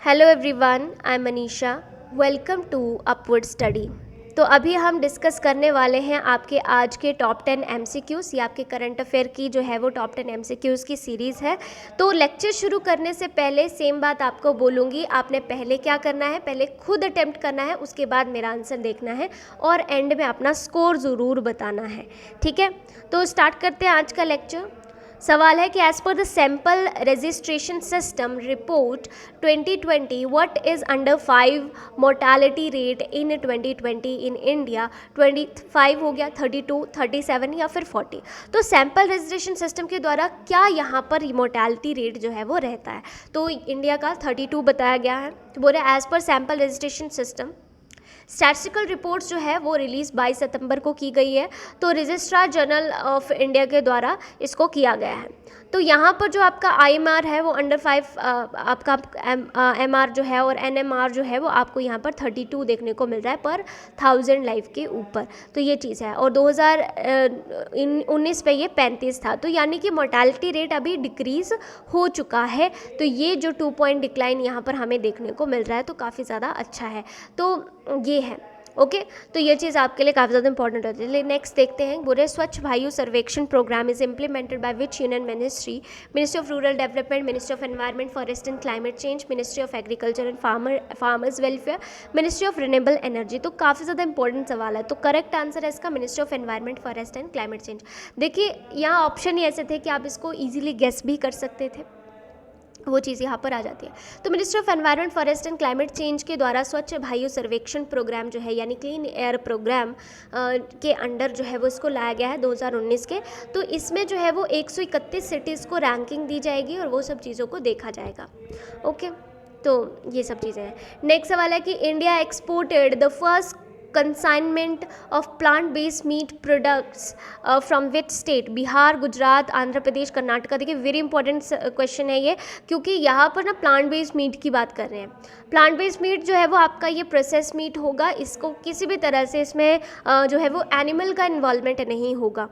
Hello everyone, I am Manisha. Welcome to Upward Study. तो अभी हम डिस्कस करने वाले हैं आपके आज के टॉप 10 एमसीक्यूज़। ये आपके करंट अफेयर की जो है वो टॉप 10 एमसीक्यूज़ की सीरीज़ है। तो लेक्चर शुरू करने से पहले सेम बात आपको बोलूँगी। आपने पहले क्या करना है, पहले खुद अटेम्प्ट करना है, उसके बाद मेरा आंसर देखना है और एंड में अपना स्कोर ज़रूर बताना है। ठीक है, तो स्टार्ट करते हैं आज का लेक्चर। सवाल है कि as per the sample registration system report 2020 what is under 5 mortality rate in 2020 in India. 25 हो गया, 32, 37 या फिर 40। तो सैम्पल रजिस्ट्रेशन सिस्टम के द्वारा क्या यहाँ पर मोर्टालिटी रेट जो है वो रहता है। तो इंडिया का 32 बताया गया है। तो बोले as per sample registration system statistical reports जो है वो रिलीज़ 22 सितंबर को की गई है। तो रजिस्ट्रार जनरल ऑफ इंडिया के द्वारा इसको किया गया है। तो यहाँ पर जो आपका IMR है वो अंडर 5 आपका MR जो है और NMR जो है वो आपको यहाँ पर 32 देखने को मिल रहा है पर 1000 लाइफ के ऊपर। तो ये चीज़ है और 2019 पे ये 35 था। तो यानी कि मोर्टालिटी रेट अभी डिक्रीज़ हो चुका है। तो ये जो 2 पॉइंट डिक्लाइन यहाँ पर हमें देखने को मिल रहा है तो काफ़ी ज़्यादा अच्छा है। तो ये है ओके। तो ये चीज़ आपके लिए काफ़ी ज़्यादा इंपॉर्टेंट होती है। नेक्स्ट देखते हैं, बोले Swachh Vayu Sarvekshan program is implemented by which union ministry of rural development, ministry of environment forest and climate change, ministry of agriculture and farmers welfare, ministry of renewable energy. तो काफ़ी ज़्यादा इंपॉर्टेंट सवाल है। तो करेक्ट आंसर है इसका ministry of environment forest and climate change. देखिए यहाँ ऑप्शन ही ऐसे थे कि आप इसको ईजिली गेस भी कर सकते थे, वो चीज़ यहाँ पर आ जाती है। तो ministry of environment forest and climate change के द्वारा स्वच्छ वायु सर्वेक्षण प्रोग्राम जो है यानी क्लीन एयर प्रोग्राम के अंडर जो है वो इसको लाया गया है 2019 के। तो इसमें जो है वो 131 सिटीज़ को रैंकिंग दी जाएगी और वो सब चीज़ों को देखा जाएगा। ओके, तो ये सब चीज़ें हैं। नेक्स्ट सवाल है कि India exported the first consignment of plant based meat products from which state. Bihar, Gujarat, Andhra Pradesh, Karnataka. देखिए वेरी इंपॉर्टेंट क्वेश्चन है ये, क्योंकि यहाँ पर ना प्लांट बेस्ड मीट की बात कर रहे हैं। प्लांट बेस्ड मीट जो है वो आपका ये प्रोसेस मीट होगा। इसको किसी भी तरह से इसमें जो है वो एनिमल का इन्वॉल्वमेंट नहीं होगा।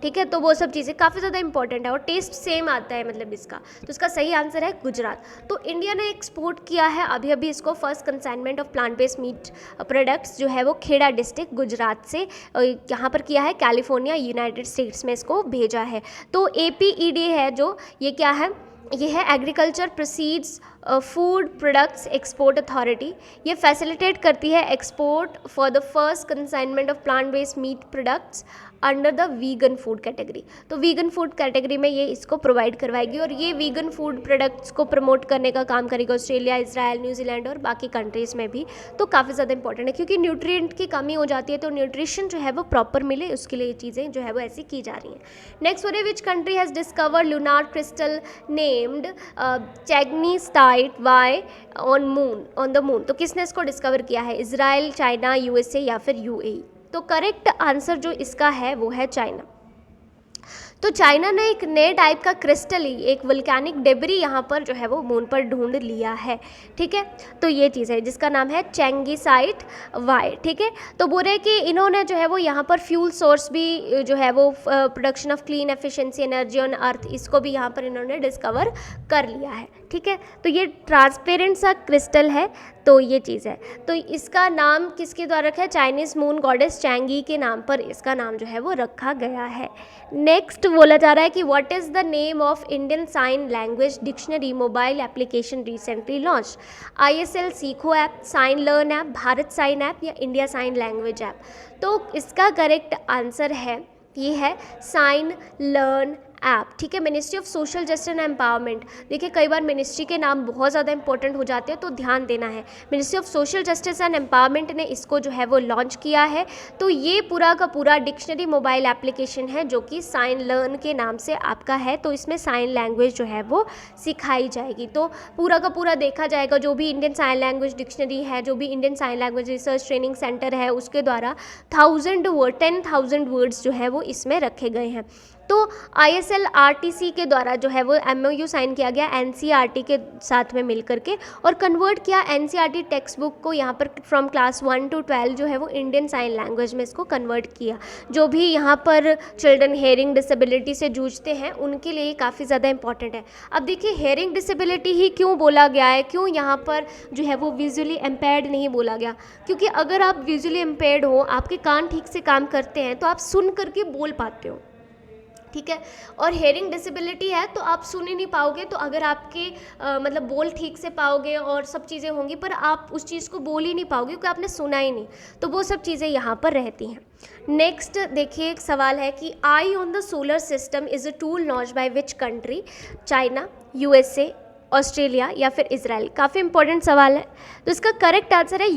ठीक है, तो वो सब चीज़ें काफ़ी ज़्यादा इंपॉर्टेंट है और टेस्ट सेम आता है मतलब इसका। तो इसका सही आंसर है गुजरात। तो इंडिया ने एक्सपोर्ट किया है अभी अभी इसको first consignment of plant based meat products जो है वो खेड़ा डिस्ट्रिक्ट गुजरात से यहाँ पर किया है, कैलिफोर्निया यूनाइटेड स्टेट्स में इसको भेजा है। तो APED है जो ये क्या है, ये है agriculture proceeds food products export authority. ये फैसिलिटेट करती है export for the first consignment of plant based meat products under the vegan food category. तो वीगन फूड कैटेगरी में ये इसको प्रोवाइड करवाएगी और ये वीगन फूड प्रोडक्ट्स को प्रमोट करने का काम करेगा ऑस्ट्रेलिया, इजराइल, न्यूजीलैंड और बाकी कंट्रीज़ में भी। तो काफ़ी ज़्यादा इंपॉर्टेंट है क्योंकि न्यूट्रिएंट की कमी हो जाती है, तो न्यूट्रिशन जो है वो प्रॉपर मिले उसके लिए ये चीज़ें जो है वो ऐसी की जा रही हैं। नेक्स्ट बोले which country has discovered lunar crystal named changesite Y on the moon. तो किसने इसको डिस्कवर किया है, इजराइल, चाइना, USA या फिर UAE। तो करेक्ट आंसर जो इसका है वो है चाइना। तो चाइना ने एक नए टाइप का क्रिस्टल ही, एक वोल्केनिक डेबरी यहाँ पर जो है वो मून पर ढूंढ लिया है। ठीक है, तो ये चीज़ है जिसका नाम है चैंगीसाइट वाई। ठीक है, तो बोल रहे कि इन्होंने जो है वो यहाँ पर फ्यूल सोर्स भी जो है वो production of clean efficiency energy on earth, इसको भी यहाँ पर इन्होंने डिस्कवर कर लिया है। ठीक है, तो ये ट्रांसपेरेंट सा क्रिस्टल है। तो ये चीज़ है, तो इसका नाम किसके द्वारा रखा है, चाइनीज़ मून गॉडेस चैंगी के नाम पर इसका नाम जो है वो रखा गया है। नेक्स्ट बोला जा रहा है कि what is the name of Indian sign language dictionary mobile application recently launch. ISL सीखो app, sign learn app, Bharat sign app या इंडिया साइन लैंग्वेज ऐप। तो इसका करेक्ट आंसर है, ये है साइन लर्न ऐप। ठीक है, ministry of social justice and empowerment. देखिए कई बार मिनिस्ट्री के नाम बहुत ज़्यादा इंपॉर्टेंट हो जाते हैं तो ध्यान देना है। Ministry of social justice and empowerment ने इसको जो है वो लॉन्च किया है। तो ये पूरा का पूरा डिक्शनरी मोबाइल एप्लीकेशन है जो कि साइन लर्न के नाम से आपका है। तो इसमें साइन लैंग्वेज जो है वो सिखाई जाएगी। तो पूरा का पूरा देखा जाएगा, जो भी इंडियन साइन लैंग्वेज डिक्शनरी है, जो भी Indian sign language research training centre है, उसके द्वारा 10,000 वर्ड्स जो है वो इसमें रखे गए हैं। तो ISLRTC के द्वारा जो है वो MOU साइन किया गया NCERT के साथ में मिल करके, और कन्वर्ट किया NCERT टेक्स्ट बुक को यहाँ पर फ्रॉम क्लास 1 to 12 जो है वो इंडियन साइन लैंग्वेज में इसको कन्वर्ट किया। जो भी यहाँ पर चिल्ड्रन हेयरिंग डिसेबिलिटी से जूझते हैं उनके लिए काफ़ी ज़्यादा इंपॉर्टेंट है। अब देखिए हेयरिंग डिसेबिलिटी ही क्यों बोला गया है, क्यों यहाँ पर जो है वो विजुअली इम्पेयर्ड नहीं बोला गया, क्योंकि अगर आप विजुअली इम्पेयर्ड हो, आपके कान ठीक से काम करते हैं तो आप सुन करके बोल पाते हो, ठीक है। और हेयरिंग डिसेबिलिटी है तो आप सुन ही नहीं पाओगे, तो अगर आपके मतलब बोल ठीक से पाओगे और सब चीज़ें होंगी, पर आप उस चीज़ को बोल ही नहीं पाओगे क्योंकि आपने सुना ही नहीं, तो वो सब चीज़ें यहाँ पर रहती हैं। नेक्स्ट देखिए एक सवाल है कि eye on the solar system is a tool launch by which country, China, USA, Australia या फिर इजराइल। काफ़ी इंपॉर्टेंट सवाल है, तो इसका करेक्ट आंसर है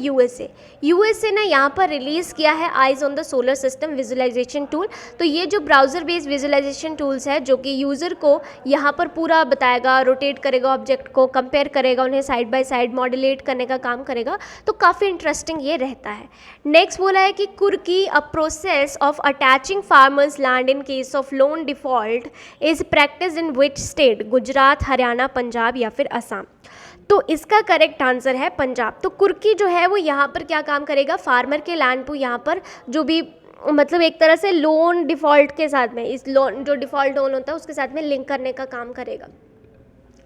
USA ने यहाँ पर रिलीज़ किया है eyes on the solar system visualisation tool. तो ये जो ब्राउज़र बेस्ड विजुअलाइजेशन टूल्स है जो कि यूज़र को यहाँ पर पूरा बताएगा, रोटेट करेगा ऑब्जेक्ट को, कंपेयर करेगा, उन्हें साइड बाय साइड मॉड्यूलेट करने का काम करेगा, तो काफ़ी इंटरेस्टिंग ये रहता है। नेक्स्ट बोला है कि कुर्की a process of attaching farmers land in case of loan default is practice in which state, Gujarat, Haryana, Punjab या फिर असम। तो इसका करेक्ट आंसर है पंजाब। तो कुर्की जो है वो यहाँ पर क्या काम करेगा, फार्मर के लैंड को यहाँ पर जो भी मतलब एक तरह से लोन डिफ़ॉल्ट के साथ में, इस लोन जो डिफ़ॉल्ट लोन होता है उसके साथ में लिंक करने का काम करेगा,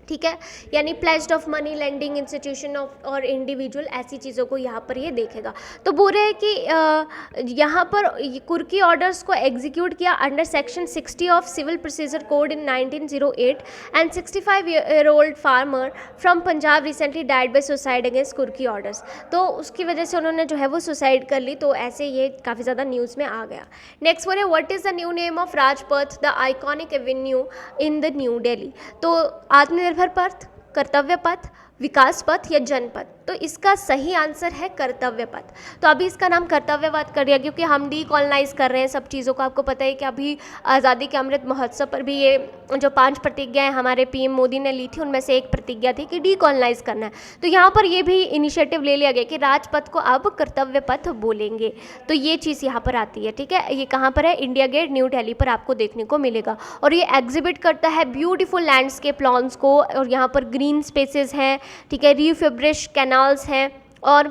ठीक है। यानी pledged of money lending institution of और इंडिविजुअल, ऐसी चीज़ों को यहाँ पर ये देखेगा। तो बोल रहे हैं कि यहाँ पर कुर्की ऑर्डर्स को एग्जीक्यूट किया under section 60 of civil procedure code in 1908 and 65-year-old farmer from Punjab recently died by suicide against kurki orders. तो उसकी वजह से उन्होंने जो है वो सुसाइड कर ली, तो ऐसे ये काफ़ी ज़्यादा न्यूज़ में आ गया। नेक्स्ट बोले what is the new name of Rajpath, the iconic Avenue in the new Delhi. तो आत्मनिर्भर पथ, कर्तव्य पथ, विकास पथ या जनपथ। तो इसका सही आंसर है कर्तव्य पथ। तो अभी इसका नाम कर्तव्य पथ कर दिया क्योंकि हम डीकॉलोनाइज कर रहे हैं सब चीज़ों को। आपको पता है कि अभी आज़ादी के अमृत महोत्सव पर भी ये जो 5 प्रतिज्ञाएं हमारे PM मोदी ने ली थी, उनमें से एक प्रतिज्ञा थी कि डीकॉलोनाइज करना है। तो यहाँ पर ये भी इनिशिएटिव ले लिया गया कि राजपथ को अब कर्तव्य पथ बोलेंगे। तो ये चीज़ यहाँ पर आती है, ठीक है। ये कहाँ पर है, इंडिया गेट न्यू दिल्ली पर आपको देखने को मिलेगा। और ये एग्जिबिट करता है ब्यूटीफुल लैंडस्केप लॉन्स को, और यहाँ पर ग्रीन स्पेसेस हैं, ठीक है, रीफ्यूब्रिश कैनाल्स हैं, और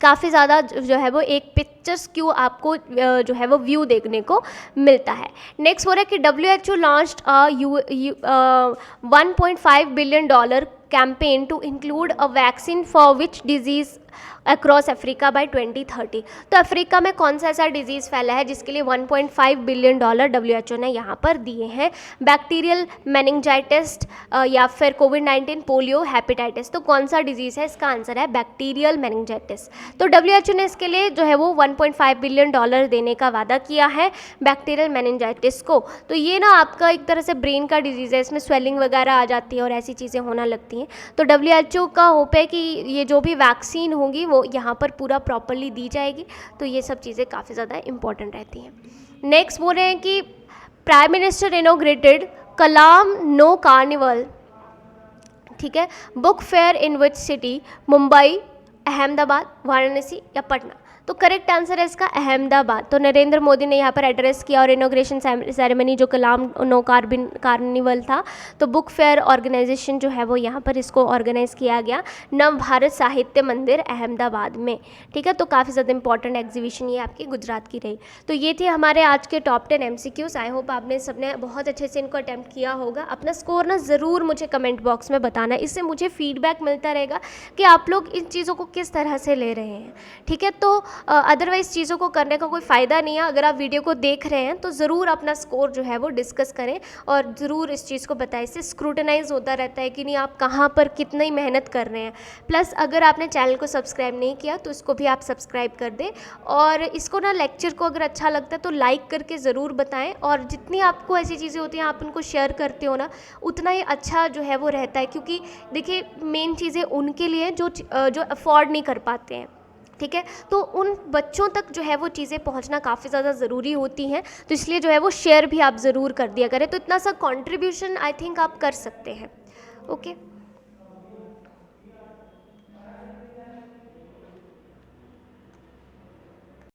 काफ़ी ज़्यादा जो है वो एक पिक्चर्स क्यू आपको जो है वो व्यू देखने को मिलता है। नेक्स्ट हो रहा है कि WHO launched $1.5 billion campaign to include a vaccine for which disease across Africa by 2030। तो अफ्रीका में कौन सा ऐसा डिजीज़ फैला है जिसके लिए $1.5 बिलियन WHO ने यहाँ पर दिए हैं। बैक्टीरियल मेनिंजाइटिस या फिर कोविड-19, पोलियो, हेपेटाइटिस। तो कौन सा डिजीज़ है, इसका आंसर है बैक्टीरियल मेनिंजाइटिस। तो WHO ने इसके लिए जो है वो $1.5 बिलियन देने का वादा किया है बैक्टीरियल मेनिंजाइटिस को। तो ये ना आपका एक तरह से ब्रेन का डिजीज़ है, इसमें स्वेलिंग वगैरह आ जाती है और ऐसी चीज़ें होना लगती हैं। तो WHO का होप है कि ये जो भी वैक्सीन होगी वो यहाँ पर पूरा प्रॉपरली दी जाएगी। तो ये सब चीज़ें काफ़ी ज़्यादा इंपॉर्टेंट रहती हैं। नेक्स्ट बोल रहे हैं कि प्राइम मिनिस्टर इनॉग्रेटेड कलाम नो कार्निवल, ठीक है, book fair in which city, Mumbai, Ahmedabad, Varanasi या पटना। तो करेक्ट आंसर है इसका अहमदाबाद। तो नरेंद्र मोदी ने यहाँ पर एड्रेस किया और इनॉग्रेशन सेरेमनी जो कलाम नो कार्निवल था, तो बुक फेयर ऑर्गेनाइजेशन जो है वो यहाँ पर इसको ऑर्गेनाइज किया गया नव भारत साहित्य मंदिर अहमदाबाद में, ठीक है। तो काफ़ी ज़्यादा इंपॉर्टेंट एग्जीबिशन ये आपकी गुजरात की रही। तो ये थे हमारे आज के टॉप 10 MCQs। आई होप आपने सबने बहुत अच्छे से इनको अटैम्प्ट किया होगा। अपना स्कोर ना ज़रूर मुझे कमेंट बॉक्स में बताना, इससे मुझे फीडबैक मिलता रहेगा कि आप लोग इन चीज़ों को किस तरह से ले रहे हैं, ठीक है। तो अदरवाइज़ चीज़ों को करने का कोई फ़ायदा नहीं है। अगर आप वीडियो को देख रहे हैं तो ज़रूर अपना स्कोर जो है वो डिस्कस करें और ज़रूर इस चीज़ को बताएं। इससे स्क्रूटनाइज होता रहता है कि नहीं आप कहाँ पर कितनी मेहनत कर रहे हैं। प्लस अगर आपने चैनल को सब्सक्राइब नहीं किया तो इसको भी आप सब्सक्राइब कर दें, और इसको ना लेक्चर को अगर अच्छा लगता है तो लाइक करके ज़रूर बताएँ। और जितनी आपको ऐसी चीज़ें होती हैं आप उनको शेयर करते हो ना, उतना ही अच्छा जो है वो रहता है। क्योंकि देखिए मेन चीज़ें उनके लिए जो अफोर्ड नहीं कर पाते हैं, ठीक है। तो उन बच्चों तक जो है वो चीज़ें पहुंचना काफ़ी ज़्यादा ज़रूरी होती हैं। तो इसलिए जो है वो शेयर भी आप ज़रूर कर दिया करें। तो इतना सा कंट्रीब्यूशन आई थिंक आप कर सकते हैं। ओके।